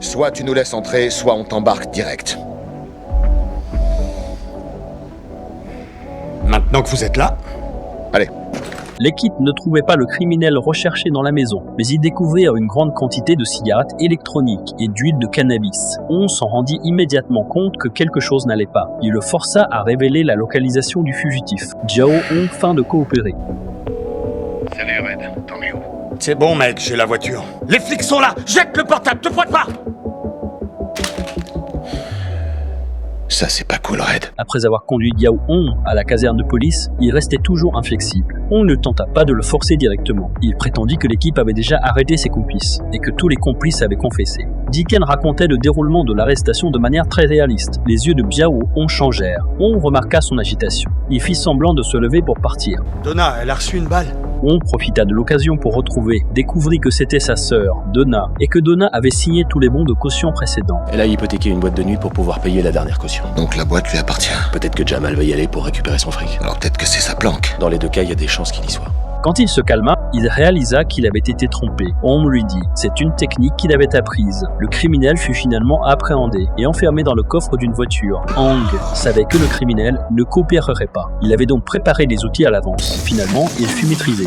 Soit tu nous laisses entrer, soit on t'embarque direct. Maintenant que vous êtes là, Allez. L'équipe ne trouvait pas le criminel recherché dans la maison, mais y découvrirent une grande quantité de cigarettes électroniques et d'huile de cannabis. On s'en rendit immédiatement compte que quelque chose n'allait pas. Il le força à révéler la localisation du fugitif. Jiao Hong feint de coopérer. Salut Red, t'en es où? c'est bon mec, j'ai la voiture. Les flics sont là, jette le portable, te frotte pas. Ça, c'est pas cool, Red. Après avoir conduit Yao Hong à la caserne de police, il restait toujours inflexible. On ne tenta pas de le forcer directement. Il prétendit que l'équipe avait déjà arrêté ses complices et que tous les complices avaient confessé. Dicken racontait le déroulement de l'arrestation de manière très réaliste. Les yeux de Yao Hong changèrent. On remarqua son agitation. Il fit semblant de se lever pour partir. Donna, elle a reçu une balle. On profita de l'occasion pour retrouver, découvrit que c'était sa sœur, Donna, et que Donna avait signé tous les bons de caution précédents. Elle a hypothéqué une boîte de nuit pour pouvoir payer la dernière caution. Donc la boîte lui appartient. Peut-être que Jamal va y aller pour récupérer son fric. Alors peut-être que c'est sa planque. Dans les deux cas, il y a des chances qu'il y soit. Quand il se calma, il réalisa qu'il avait été trompé. On lui dit, c'est une technique qu'il avait apprise. Le criminel fut finalement appréhendé et enfermé dans le coffre d'une voiture. Hong savait que le criminel ne coopérerait pas. Il avait donc préparé les outils à l'avance. Finalement, il fut maîtrisé.